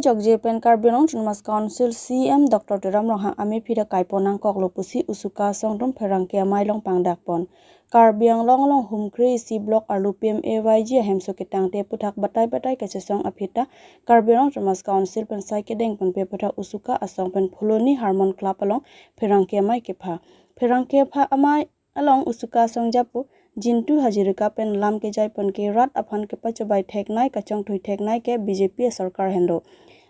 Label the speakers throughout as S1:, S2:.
S1: Jogje pen Karbinong Chunmas Council CM Dr. Turam Rohang Ami Pida Kaiponang Koklopusi Usuka Songtum Perangke Mailong Pangdakpon Karbiang Long Humkri C Block Arlu PMAYG Hemso Kitang Te Putak Batai Kacesong Apita Karbinong Chunmas Council pen Saikedeng pen Peputak Usuka Asong pen Puloni Harmon Club along Perangke Mai Kepha Perangke Pha Amai along Usuka Song Japu Jintu Hajirika pen lam ke jai pen ke rat aphan ke pachobai theknai kachong thui theknai ke BJP sarkar hendo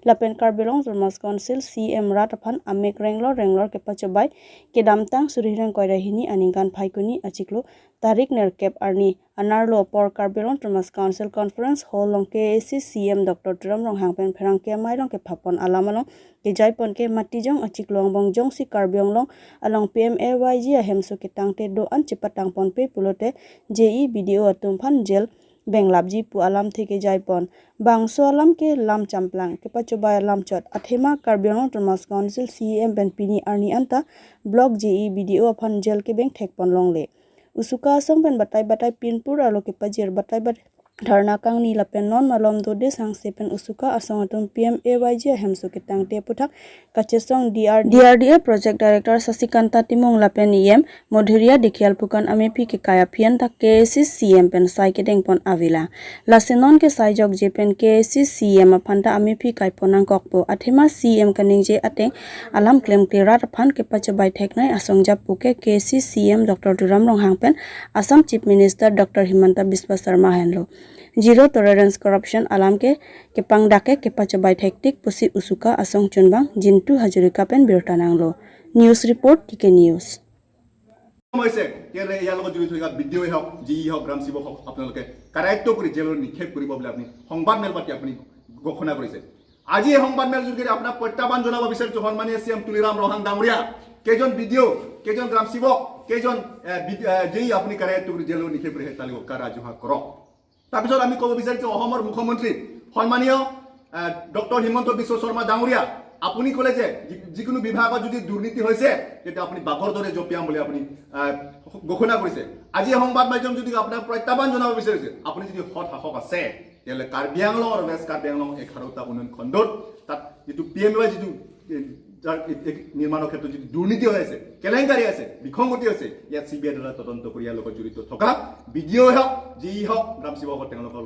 S1: lapen Karbinong Chunmas Council CM rat aphan amek renglor ke pachobai ke damtang surirang koirahini aningkan phaikuni achiklo tarik nerkep arni anarlo por Karbinong Chunmas Council conference hall long ke CM Dr. Turam Rohang pen pherang ke mailong ke phapon alamalong ke jai pon ke matijong achiklong bongjong si Karbiang long along PMAYG hemso ke tangte do an chipatang pon pe pulote JE video atumpan jel benglabji pu alam theke jaipon bangso alam ke lam champlang ke pachobai alam chot athema Karbinong Chunmas Council CM ben pini arni anta blog JE video aphan jel ke beng thekpon longle usuka song ben batai pinpur alo ke pajir batai dharna kangni lapen non malom do de sangse pen usuka asong atum PMAYG hemso ke tangte puthak kachesong DRDA project director Sasikanta Timong lapen EM Modhuria Dekhial Pukan Amepi ke kaya phian tak KSC CM pen sai ke dengpon avila lasenon ke sai jog je pen KSC CM aphanta Amepi kai ponang kokpo athema CM kaning je ateng alam claim clearat phan ke pachobai theknai asong japu ke KSC CM Dr. Turam Rohang pen Assam Chief Minister Dr. Himanta Biswa Sharma henlo Zero tolerance corruption alam ke pangdake ke pachobai thektik pusi usuka asong chunbang Jintu Hajirika pen birtananglo news report TK news
S2: সমস্যা কেলে ইয়াৰ লগত জড়িত থকা ভিডিঅ'ই হওক যি হওক গ্ৰাম সেৱক হওক আপোনালোকে কাৰায়ত্ব কৰি জেলৰ নিক্ষেপ কৰিব বুলি আপুনি সংবাদ মেল পাতি আপুনি ঘোষণা কৰিছে আজি এই সংবাদ মেল যোগে আপোনাক প্ৰত্যাহ্বান জনাব বিচাৰিছো সন্মানীয় CM তুলিৰাম ৰহাং ডাঙৰীয়া কেইজন ভিডিঅ' কেইজন গ্ৰাম সেৱক কেইজন যি আপুনি কাৰায়ত্ব কৰি জেলৰ নিক্ষেপ কৰি তালিক কাৰাজোহা কৰক তাৰপিছত আমি ক'ব বিচাৰিছো অসমৰ মুখ্যমন্ত্ৰী সন্মানীয় ডক্টৰ হিমন্ত বিশ্ব শৰ্মা ডাঙৰীয়া আপুনি ক'লে যে যিকোনো বিভাগত যদি দুৰ্নীতি হৈছে তেতিয়া আপুনি বাঘৰ দৰে জপিয়াম বুলি আপুনি ঘোষণা কৰিছে আজি সংবাদ মাধ্যম যদি আপোনাক প্ৰত্যাহ্বান জনাব বিচাৰিছে আপুনি যদি হট সাহস আছে তেলে কাৰ্বি আংলং আৰু বেষ্ট কাৰ্বি আংলং 11টা উন্নয়ন খণ্ডত তাত যিটো PMAY যিটো নিৰ্মাণৰ ক্ষেত্ৰত যদি দুৰ্নীতি হৈ আছে কেলেংকাৰী আছে বিসংগতি আছে ইয়াত CBI দ্বাৰা তদন্ত কৰি ইয়াৰ লগত জড়িত থকা ভিডিঅ' হওক যি হওক গ্ৰাম সেৱকৰ তেওঁলোকৰ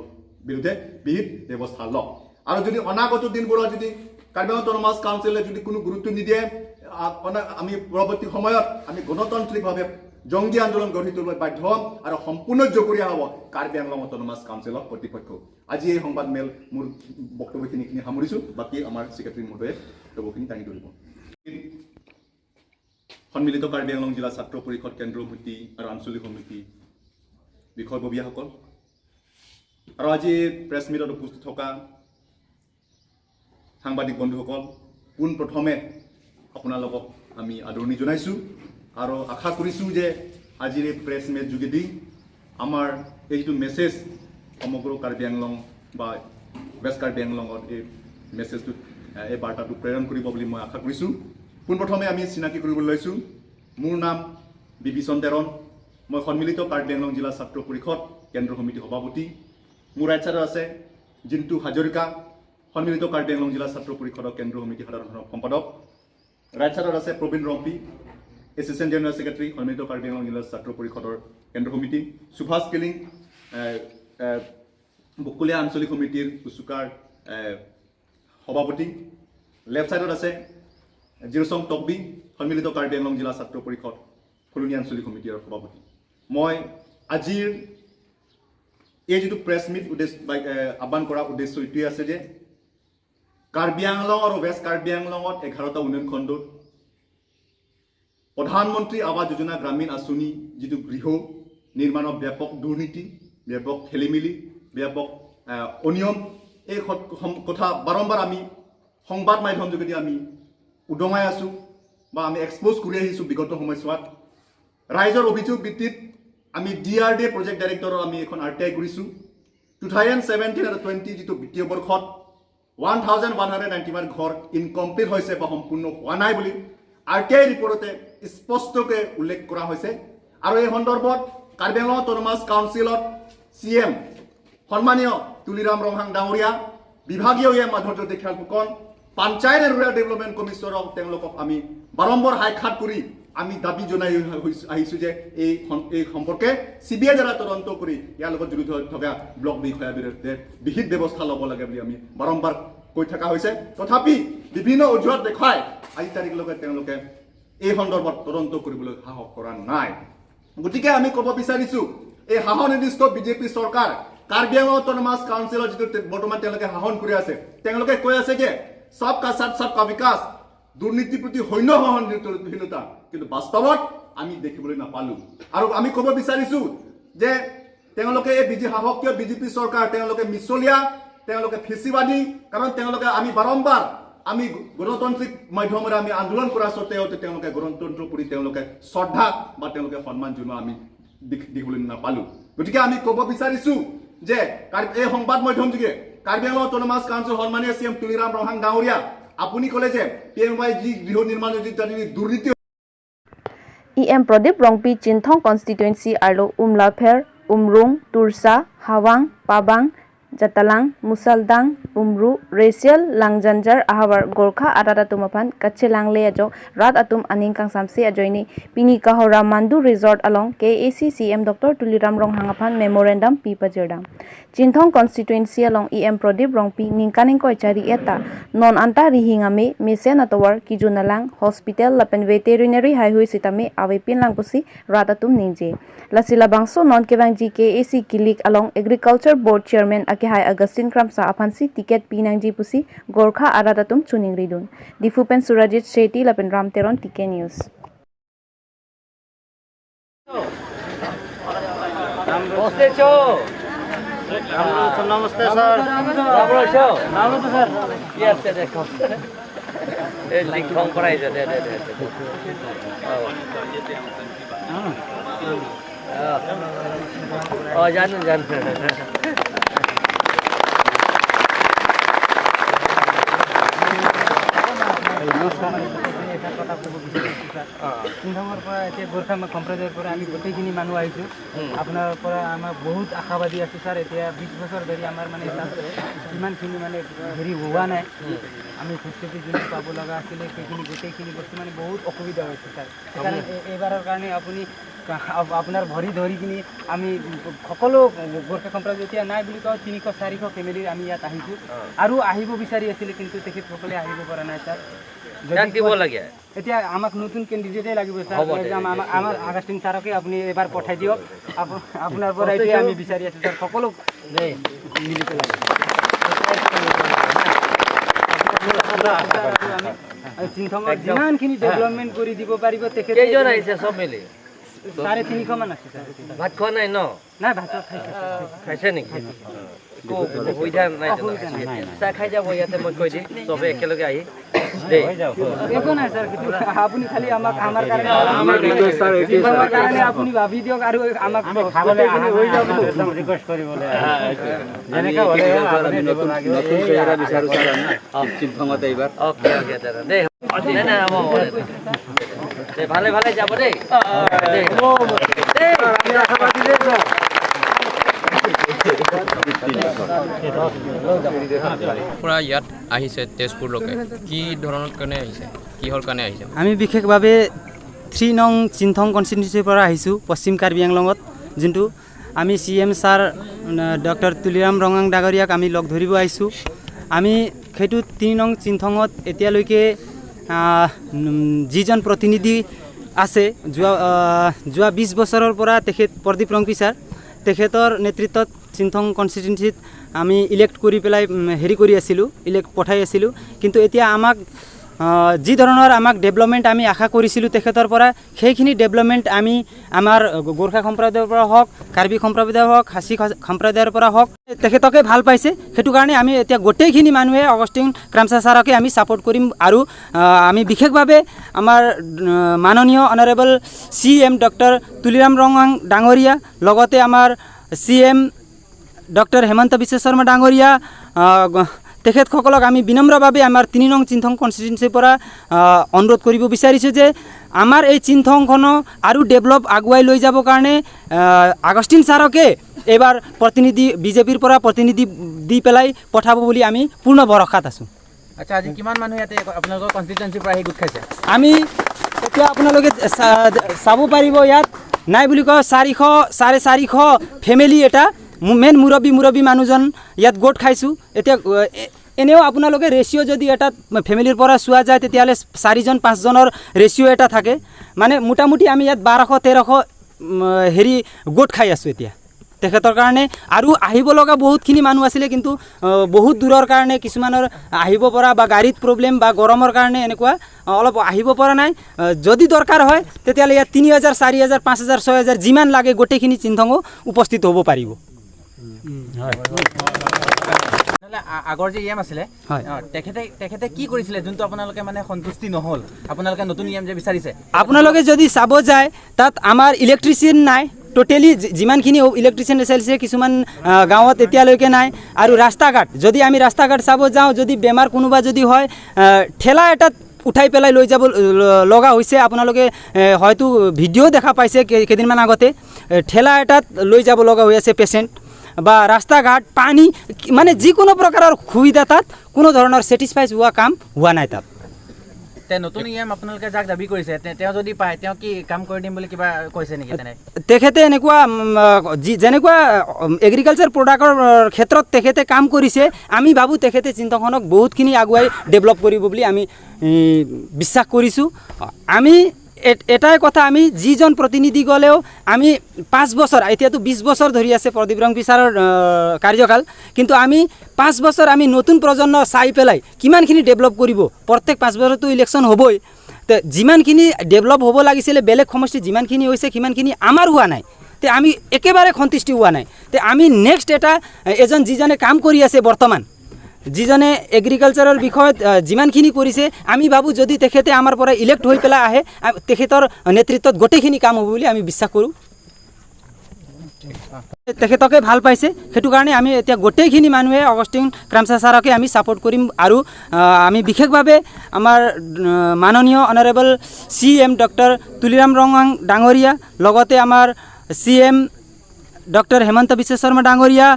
S2: বিৰুদ্ধে বিহিত ব্যৱস্থা লওক আৰু যদি অনাগত দিনবোৰত যদি Karbinong Chunmas Council যদি কোনো গুৰুত্ব নিদিয়ে আমি পৰৱৰ্তী সময়ত আমি গণতান্ত্ৰিকভাৱে জংগী আন্দোলন গঢ়ি তুলিব বাধ্য হ'ম আৰু সম্পূৰ্ণ জগৰীয়া হ'ব কাৰ্বি আংলং অটোনমাস কাউন্সিলৰ কৰ্তৃপক্ষ আজি এই সংবাদ মেল মোৰ বক্তব্যখিনি সামৰিছো বাকি আমাৰ সেক্ৰেটাৰী মহোদয়ে বক্তব্যখিনি দাঙি ধৰিব সন্মিলিত কাৰ্বি আংলং জিলা ছাত্ৰ পৰিষদ কেন্দ্ৰ সমিতি আৰু আঞ্চলিক সমিতি বিষয়ববীয়াসকল আৰু আজি প্ৰেছ মিটত উপস্থিত থকা সাংবাদিক বন্ধুসকল পোন প্ৰথমে আপোনালোকক আমি আদৰণি জনাইছো আৰু আশা কৰিছো যে আজিৰ এই প্ৰেছ মিট যোগেদি আমাৰ এই যিটো মেছেজ সমগ্ৰ কাৰ্বি আংলং বা বেষ্ট কাৰ্বি আংলঙৰ এই মেছেজটো এই বাৰ্তাটো প্ৰেৰণ কৰিব বুলি মই আশা কৰিছো পোন প্ৰথমে আমি চিনাকি কৰিবলৈ লৈছো মোৰ নাম বিবি চন্দেৰণ মই সন্মিলিত কাৰ্বি আংলং জিলা ছাত্ৰ পৰিষদ কেন্দ্ৰ সমিতি সভাপতি মোৰ ৰাইট চাইডত আছে জিন্তু হাজৰিকা সন্মিলিত কাৰ্বি আংলং জিলা ছাত্ৰ পৰিষদৰ কেন্দ্ৰ সমিতি সাধাৰণ সম্পাদক ৰাইট চাইডত আছে প্ৰবীণ ৰম্পি এছিষ্টেণ্ট জেনেৰেল ছেক্ৰেটাৰী সন্মিলিত কাৰ্বি আংলং জিলা ছাত্ৰ পৰিষদৰ কেন্দ্ৰ সমিতি সুভাষ কেলিং বকুলীয়া আঞ্চলিক সমিতিৰ উচুকাৰ সভাপতি লেফ্ট চাইডত আছে জিৰচং টকবি সন্মিলিত কাৰ্বি আংলং জিলা ছাত্ৰ পৰিষদ ফুলনি আঞ্চলিক সমিতিৰ সভাপতি মই আজিৰ এই যিটো প্ৰেছ মিট আহ্বান কৰাৰ উদ্দেশ্য এইটোৱে আছে যে কাৰ্বি আংলং আৰু ৱেষ্ট কাৰ্বি আংলঙত 11টা উন্নয়ন খণ্ডত প্ৰধানমন্ত্ৰী আৱাস যোজনা গ্ৰামীণ আঁচনি যিটো গৃহ নিৰ্মাণৰ ব্যাপক দুৰ্নীতি ব্যাপক খেলিমেলি ব্যাপক অনিয়ম এই কথা বাৰম্বাৰ আমি সংবাদ মাধ্যম যোগেদি আমি উদঙাই আছো বা আমি এক্সপ'জ কৰি আহিছো বিগত সময়ছোৱাত ৰাইজৰ অভিযোগ ভিত্তিত আমি DRDA প্ৰজেক্ট ডাইৰেক্টৰৰ আমি এখন RTI কৰিছো 2017 আৰু 20 যিটো বিত্তীয় বৰ্ষত 1191 ঘৰ ইনকমপ্লিট হৈছে বা সম্পূৰ্ণ হোৱা নাই বুলি RTI ৰিপৰ্টতে স্পষ্টকৈ উল্লেখ কৰা হৈছে আৰু এই সন্দৰ্ভত কাৰ্বি আংলং অটোনমাস কাউন্সিলৰ CM সন্মানীয় তুলিৰাম ৰহাং ডাঙৰীয়া বিভাগীয় মাধ্যমৰ দেখাল ফুকন পঞ্চায়ত ৰুৰাল ডেভেলপমেণ্ট কমিশ্যনক তেওঁলোকক আমি বাৰম্বাৰ হাইখাত কৰি আমি দাবী জনাই আহিছোঁ যে এই সম্পৰ্কে CBI দ্বাৰা তদন্ত কৰি ইয়াৰ লগত জড়িত থকা ব্লক বিষয়াৰ বিৰুদ্ধে বিহিত ব্যৱস্থা ল'ব লাগে বুলি আমি বাৰম্বাৰ কৈ থকা হৈছে তথাপি বিভিন্ন অজুহাত দেখাই আজি তাৰিখলৈকে তেওঁলোকে এই সন্দৰ্ভত তদন্ত কৰিবলৈ সাহস কৰা নাই গতিকে আমি ক'ব বিচাৰিছোঁ এই শাসন নিৰ্দিষ্ট বিজেপি চৰকাৰ কাৰ্বি আংলং অট'নমাছ কাউন্সিলৰ যিটো বৰ্তমান তেওঁলোকে শাসন কৰি আছে তেওঁলোকে কৈ আছে যে সবকা সাথ সবকা বিকাশ দুৰ্নীতিৰ প্ৰতি সৈন্য সহনশীলতা কিন্তু বাস্তৱত আমি দেখিবলৈ নাপালো আৰু আমি ক'ব বিচাৰিছোঁ যে তেওঁলোকে এই শাসকীয় বিজেপি চৰকাৰ তেওঁলোকে মিছলীয়া তেওঁলোকে ফেচিবাদী কাৰণ তেওঁলোকে আমি বাৰম্বাৰ আমি গণতান্ত্ৰিক মাধ্যমেৰে আমি আন্দোলন কৰা সত্ত্বেও তেওঁলোকে গণতন্ত্ৰৰ প্ৰতি তেওঁলোকে শ্ৰদ্ধা বা তেওঁলোকে সন্মান জনোৱা আমি দেখিবলৈ নাপালো গতিকে আমি ক'ব বিচাৰিছোঁ যে এই সংবাদ মাধ্যম যোগে কাৰ্বি আংলং অট'নমাছ কাউন্সিল সন্মানীয় CM তুলিৰাম ৰহাং ডাঙৰীয়া আপুনি ক'লে যে PMYG গৃহ নিৰ্মাণ দুৰ্নীতি
S1: EM Pradip Rongpi Chinthong constituency arlo Umlaper Umrung Tursa Hawang Pabang Jatalang Musaldang Umru Resial Langjanjar Ahawar Gorkha Atata Tumapan Kachelang Leajo Rat Atum Aning Kang Samsi Ajoini Pini Kahora Mandu Resort along KAC CM Dr. Tuliram Ronghangapan Memorandum Pipajerdam Chinthong constituency along EM Pradip Rongpi Ningkaning Koichari Eta Non Anta Rihingame Mesen Atawar Kijunalang Hospital Lapen Veterinary Highway Sitame Awipin Langpusi Rat Atum Ninje Lasila Bangso Non Kevang KAC Kilik along Agriculture Board Chairman Akihai Augustine Kramsa Apansi Tiket Pinangji Pusi Gorkha Aradatum Chuning Ridun Difupen Surajit Shetty Lapen Ramteron TK News
S3: नमस्ते sir राम्रो छ राम्रो छ sir यार ते देखो ए link firm पढाइछ दे जानु
S4: চিন্থঙৰ পৰা এতিয়া গোৰ্খা সম্প্ৰদায়ৰ পৰা আমি গোটেইখিনি মানুহ আহিছোঁ আপোনাৰ পৰা আমাৰ বহুত আশাবাদী আছোঁ ছাৰ এতিয়া 20 বছৰ ধৰি আমাৰ মানে তাত ইমানখিনি মানে হেৰি হোৱা নাই আমি ফেচিলিটি যোনটো পাব লগা আছিলে সেইখিনি গোটেইখিনি বস্তু মানে বহুত অসুবিধা হৈছে ছাৰ সেইকাৰণে এইবাৰৰ কাৰণে আপুনি আপোনাৰ ভৰি ধৰি কিনি আমি সকলো গোৰ্খা সম্প্ৰদায় এতিয়া নাই বুলি কওঁ 300-400 ফেমিলি আমি ইয়াত আহিছোঁ আৰু আহিব বিচাৰি আছিলে কিন্তু তেখেতসকলে আহিব পৰা নাই ছাৰ এতিয়া আমাক নতুন কেণ্ডিডেটে লাগিব ছাৰ আমাৰ আগাষ্টিন ছাৰকে আপুনি এবাৰ পঠাই দিয়ক আপোনাৰ পৰা এতিয়া আমি বিচাৰি আছোঁ ছাৰ সকলো মিলি পেলাই চিন্থঙত যিমানখিনি ডেভেলপমেণ্ট কৰি দিব পাৰিব তেখেত
S3: কেইজন আহিছে সব মিলি
S4: 350 মান আছে ছাৰ
S3: ভাত খোৱা নাই ন
S4: নাই ভাত
S3: খাইছে নেকি সুবিধা নাই চাহ খাই যাব ইয়াতে মই কৈ দিম চবে একেলগে আহি
S4: একো নাই ছাৰ আপুনি খালি আমাক আমাৰ কাৰণে আপুনি ভাবি দিয়ক আৰু আমাক খাবলৈ হৈ যাব একদম ৰিকুৱেষ্ট কৰিবলৈ যেনেকৈ হ'লে আপুনি নতুন চেহেৰা বিচাৰো ছাৰ আমি চিন্থঙত এইবাৰ
S3: ওকে দাদা দেই নাই ভালে ভালে যাব দেই
S5: পৰা ইয়াত আহিছে তেজপুৰলৈকে কি ধৰণৰ কাৰণে আহিছে কিহৰ কাৰণে আহিছে
S4: আমি বিশেষভাৱে 3 নং চিন্থং কনষ্টিটিউয়েন্সিৰ পৰা আহিছোঁ পশ্চিম কাৰ্বি আংলঙত যোনটো আমি CM ছাৰ ডক্টৰ তুলিৰাম ৰঙাং ডাঙৰীয়াক আমি লগ ধৰিব আহিছোঁ আমি সেইটো 3 নং চিন্থঙত এতিয়ালৈকে যিজন প্ৰতিনিধি আছে যোৱা 20 বছৰৰ পৰা তেখেত প্ৰদীপ ৰংপি ছাৰ তেখেতৰ নেতৃত্বত চিন্থং কনষ্টিটিউয়েন্সিত আমি ইলেক্ট কৰি পেলাই হেৰি কৰি আছিলোঁ ইলেক্ট পঠাই আছিলোঁ কিন্তু এতিয়া আমাক যি ধৰণৰ আমাক ডেভেলপমেণ্ট আমি আশা কৰিছিলোঁ তেখেতৰ পৰা সেইখিনি ডেভেলপমেণ্ট আমি আমাৰ গোৰ্খা সম্প্ৰদায়ৰ পৰা হওক কাৰ্বি সম্প্ৰদায়ৰ হওক খাচী সম্প্ৰদায়ৰ পৰা হওক তেখেতকে ভাল পাইছে সেইটো কাৰণে আমি এতিয়া গোটেইখিনি মানুহে অগষ্টিন ক্ৰামছা ছাৰকে আমি ছাপোৰ্ট কৰিম আৰু আমি বিশেষভাৱে আমাৰ মাননীয় অনাৰেবল CM ডক্টৰ তুলিৰাম ৰঙাং ডাঙৰীয়া লগতে আমাৰ CM ডক্টৰ হেমন্ত বিশ্ব শৰ্মা ডাঙৰীয়া তেখেতসকলক আমি বিনম্ৰভাৱে আমাৰ 3 নং চিনথং কনষ্টিটুৱেঞ্চিৰ পৰা অনুৰোধ কৰিব বিচাৰিছোঁ যে আমাৰ এই চিনথংখনো আৰু ডেভেলপ আগুৱাই লৈ যাবৰ কাৰণে আগষ্টিন ছাৰকে এবাৰ প্ৰতিনিধি বিজেপিৰ পৰা প্ৰতিনিধি দি পেলাই পঠাব বুলি আমি পূৰ্ণ ভৰসাত আছোঁ।
S3: আচ্ছা, আজি কিমান মানুহ ইয়াতে আপোনালোকৰ কনষ্টিটুৱেঞ্চিৰ পৰা আহি গোট খাইছে?
S4: আমি এতিয়া আপোনালোকে চাব পাৰিব ইয়াত নাই বুলি কয় 400-450 ফেমিলি এটা মেইন মুৰব্বী মানুহজন ইয়াত গোট খাইছোঁ। এতিয়া এনেও আপোনালোকে ৰেচিঅ' যদি এটা ফেমিলিৰ পৰা চোৱা যায় তেতিয়াহ'লে 4-5জনৰ ৰেচিঅ' এটা থাকে, মানে মোটামুটি আমি ইয়াত 1200-1300 হেৰি গোট খাই আছোঁ এতিয়া তেখেতৰ কাৰণে। আৰু আহিব লগা বহুতখিনি মানুহ আছিলে, কিন্তু বহুত দূৰৰ কাৰণে কিছুমানৰ আহিব পৰা বা গাড়ীত প্ৰব্লেম বা গৰমৰ কাৰণে এনেকুৱা অলপ আহিব পৰা নাই। যদি দৰকাৰ হয় তেতিয়াহ'লে ইয়াত 3000, 4000, 5000, 6000 যিমান লাগে গোটেইখিনি চিনথং উপস্থিত হ'ব পাৰিব।
S3: আগৰ যে ইএম আছিলে
S4: হয়,
S3: তেখেতে কি কৰিছিলে যোনটো আপোনালোকে মানে সন্তুষ্টি নহ'ল? আপোনালোকে নতুন ইএম যে বিচাৰিছে,
S4: আপোনালোকে যদি চাব যায় তাত আমাৰ ইলেক্ট্ৰিচিয়ান নাই, টোটেলি যিমানখিনি ইলেক্ট্ৰিচিয়ান চাইছে কিছুমান গাঁৱত এতিয়ালৈকে নাই। আৰু ৰাস্তা ঘাট যদি আমি ৰাস্তা ঘাট চাব যাওঁ, যদি বেমাৰ কোনোবা যদি হয় ঠেলা এটাত উঠাই পেলাই লৈ যাব লগা হৈছে। আপোনালোকে হয়তো ভিডিঅ' দেখা পাইছে কেইদিনমান আগতে, ঠেলা এটাত লৈ যাব লগা হৈ আছে পেচেণ্ট। বা ৰাস্তা ঘাট পানী মানে যিকোনো প্ৰকাৰৰ সুবিধা তাত কোনো ধৰণৰ ছেটিছফাইড হোৱা কাম হোৱা নাই তাত।
S3: নতুন ইএম আপোনালোকে যাক দাবী কৰিছে তেওঁ যদি পায় তেওঁ কি কাম কৰি দিম বুলি কিবা কৈছে নেকি?
S4: তেখেতে এনেকুৱা যেনেকুৱা এগ্ৰিকালচাৰ প্ৰডাক্টৰ ক্ষেত্ৰত তেখেতে কাম কৰিছে, আমি ভাবোঁ তেখেতে চিন্তাখনক বহুতখিনি আগুৱাই ডেভেলপ কৰিব বুলি আমি বিশ্বাস কৰিছোঁ। আমি এটাই কথা, আমি যিজন প্ৰতিনিধি গ'লেও আমি 5 বছৰ, এতিয়াতো 20 বছৰ ধৰি আছে প্ৰদীপ ৰংপি ছাৰৰ কাৰ্যকাল, কিন্তু আমি 5 বছৰ আমি নতুন প্ৰজন্ম চাই পেলাই কিমানখিনি ডেভেলপ কৰিব। প্ৰত্যেক 5 বছৰতো ইলেকশ্যন হ'বই, তো যিমানখিনি ডেভেলপ হ'ব লাগিছিলে বেলেগ সমষ্টিত যিমানখিনি হৈছে সিমানখিনি আমাৰ হোৱা নাই, তে আমি একেবাৰে সন্তুষ্টি হোৱা নাই। তে আমি নেক্সট এজন যিজনে কাম কৰি আছে বৰ্তমান, যিজনে এগ্ৰিকালচাৰৰ বিষয়ত যিমানখিনি কৰিছে, আমি ভাবোঁ যদি তেখেতে আমাৰ পৰা ইলেক্ট হৈ পেলাই আহে তেখেতৰ নেতৃত্বত গোটেইখিনি কাম হ'ব বুলি আমি বিশ্বাস কৰোঁ। তেখেতকে ভাল পাইছে, সেইটো কাৰণে আমি এতিয়া গোটেইখিনি মানুহে অগষ্টিন ক্ৰামছা ছাৰকে আমি ছাপোৰ্ট কৰিম। আৰু আমি বিশেষভাৱে আমাৰ মাননীয় অনাৰেবল CM ডক্টৰ তুলিৰাম ৰঙাং ডাঙৰীয়া, লগতে আমাৰ CM ডক্টৰ হেমন্ত বিশ্ব শৰ্মা ডাঙৰীয়া,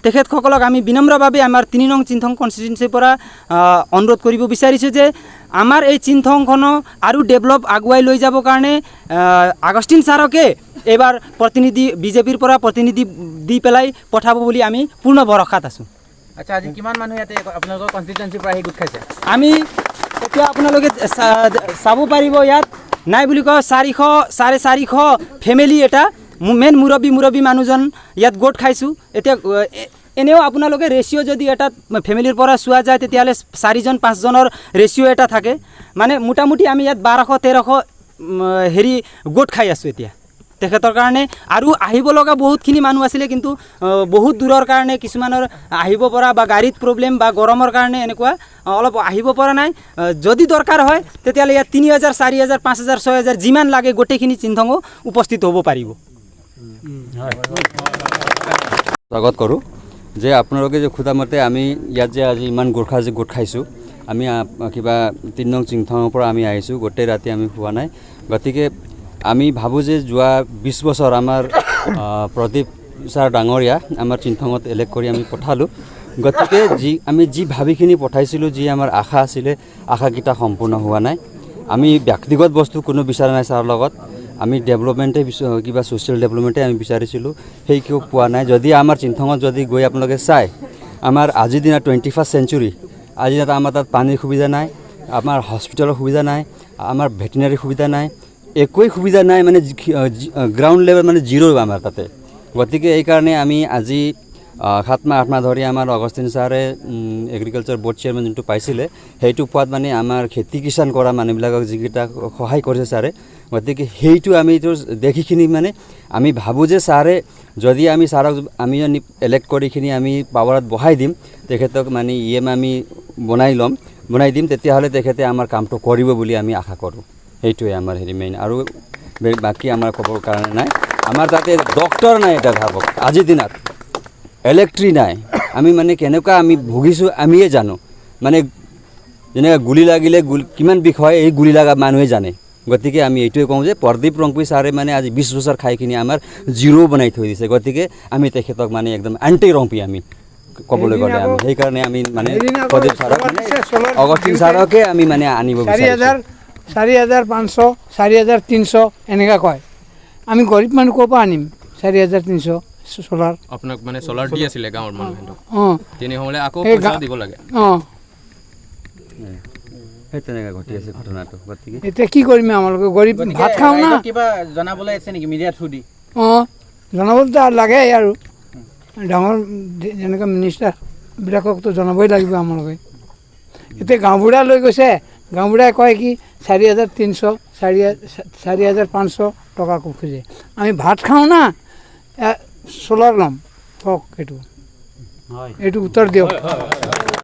S4: তেখেতসকলক আমি বিনম্ৰভাৱে আমাৰ 3 নং চিনথং কনষ্টিটুৱেঞ্চিৰ পৰা অনুৰোধ কৰিব বিচাৰিছোঁ যে আমাৰ এই চিনথংখনো আৰু ডেভেলপ আগুৱাই লৈ যাবৰ কাৰণে আগষ্টিন ছাৰকে এবাৰ প্ৰতিনিধি বিজেপিৰ পৰা প্ৰতিনিধি দি পেলাই পঠাব বুলি আমি পূৰ্ণ ভৰসাত আছোঁ।
S3: আচ্ছা, আজি কিমান মানুহ ইয়াতে আপোনালোকৰ কনষ্টিটুৱেঞ্চিৰ পৰা আহি গোট খাইছে?
S4: আমি এতিয়া আপোনালোকে চাব পাৰিব ইয়াত নাই বুলি কয় 400-450 ফেমিলি এটা মেইন মুৰব্বী মানুহজন ইয়াত গোট খাইছোঁ। এতিয়া এনেও আপোনালোকে ৰেচিঅ' যদি এটা ফেমিলিৰ পৰা চোৱা যায় তেতিয়াহ'লে 4-5জনৰ ৰেচিঅ' এটা থাকে, মানে মোটামুটি আমি ইয়াত 1200-1300 হেৰি গোট খাই আছোঁ এতিয়া তেখেতৰ কাৰণে। আৰু আহিব লগা বহুতখিনি মানুহ আছিলে, কিন্তু বহুত দূৰৰ কাৰণে কিছুমানৰ আহিব পৰা বা গাড়ীত প্ৰব্লেম বা গৰমৰ কাৰণে এনেকুৱা অলপ আহিব পৰা নাই। যদি দৰকাৰ হয় তেতিয়াহ'লে ইয়াত 3000, 4000, 5000, 6000 যিমান লাগে গোটেইখিনি চিনথং উপস্থিত হ'ব পাৰিব।
S6: স্বাগত কৰোঁ যে আপোনালোকে যে খোদামতে আমি ইয়াত যে আজি ইমান গোৰ্খা যে গোট খাইছোঁ, আমি কিবা 3 নং চিনথঙৰ পৰা আমি আহিছোঁ, গোটেই ৰাতি আমি হোৱা নাই। গতিকে আমি ভাবোঁ যে যোৱা 20 বছৰ আমাৰ প্ৰদীপ ছাৰ ডাঙৰীয়া আমাৰ চিনথঙত ইলেক্ট কৰি আমি পঠালোঁ। গতিকে আমি যি ভাবিখিনি পঠাইছিলোঁ, যি আমাৰ আশা আছিলে, আশাকেইটা সম্পূৰ্ণ হোৱা নাই। আমি ব্যক্তিগত বস্তু কোনো বিচৰা নাই ছাৰৰ লগত, আমি ডেভেলপমেণ্টে কিবা ছ'চিয়েল ডেভেলপমেণ্টে আমি বিচাৰিছিলোঁ, সেই কিয় পোৱা নাই। যদি আমাৰ চিনথঙত যদি গৈ আপোনালোকে চাই, আমাৰ আজিৰ দিনা 21st century, আজিৰ দিনত আমাৰ তাত পানীৰ সুবিধা নাই, আমাৰ হস্পিটেলৰ সুবিধা নাই, আমাৰ ভেটেনাৰী সুবিধা নাই, একোৱেই সুবিধা নাই, মানে গ্ৰাউণ্ড লেভেল মানে জিৰ' আমাৰ তাতে। গতিকে এইকাৰণে আমি আজি 7 মাহ 8 মাহ ধৰি আমাৰ অগষ্টিন ছাৰে এগ্ৰিকালচাৰ বোৰ্ড চেয়াৰমেন যোনটো পাইছিলে, সেইটো পোৱাত মানে আমাৰ খেতি কিষাণ কৰা মানুহবিলাকক যিকেইটা সহায় কৰিছে ছাৰে, গতিকে সেইটো আমি দেখিখিনি মানে আমি ভাবোঁ যে ছাৰে যদি আমি ছাৰক আমি ইলেক্ট কৰিখিনি আমি পাৱাৰত বহাই দিম, তেখেতক মানে ইএম আমি বনাই দিম, তেতিয়াহ'লে তেখেতে আমাৰ কামটো কৰিব বুলি আমি আশা কৰোঁ। সেইটোৱে আমাৰ হেৰি মেইন, আৰু বাকী আমাৰ ক'বৰ কাৰণে নাই। আমাৰ তাতে ডক্টৰ নাই, এটা ভাবক আজিৰ দিনত ইলেক্ট্ৰিক নাই, আমি মানে কেনেকুৱা আমি ভুগিছোঁ আমিয়ে জানো মানে যেনেকৈ গুলি লাগিলে কিমান বিষ হয় এই গুলি লগা মানুহে জানে গতিকে আমি এইটোৱে কওঁ যে প্ৰদীপ ৰংপুৰী ছাৰে মানে আজি 20 বছৰ খাই কিনি আমাৰ জিৰ' বনাই থৈ দিছে গতিকে আমি তেখেতক মানে একদম এণ্টি ৰংপি আমি ক'বলৈ গ'লে আমি সেইকাৰণে আমি মানে প্ৰদীপ ছাৰক মানে অগষ্টিন ছাৰকে আমি মানে আনিব বিচাৰিছোঁ
S7: 4,500 4,300 এনেকুৱা কয় আমি গৰীব মানুহ ক'ৰ পৰা আনিম 4,300 চ'লাৰ
S5: আপোনাক মানে চলাৰ দি আছিলে গাঁৱৰ মানুহে
S7: অঁ
S5: তেনেহ'লে আকৌ পইচা দিব লাগে
S7: অঁ
S6: সেই তেনেকৈ ঘটি আছে ঘটনাটো গতিকে
S7: এতিয়া কি কৰিম আমালোকে গৰীব ভাত খাওঁ না
S4: কিবা জনাবলৈ আছে নেকি মিডিয়াৰ থ্ৰু দি
S7: অঁ জনাবতো লাগে আৰু ডাঙৰ যেনেকৈ মিনিষ্টাৰবিলাককতো জনাবই লাগিব আমালোকে এতিয়া গাঁওবুঢ়া লৈ গৈছে গাঁওবুঢ়াই কয় কি 4,300 4,500 টকা খোজে আমি ভাত খাওঁ না চ'লাৰ ল'ম কওক এইটো উত্তৰ দিয়ক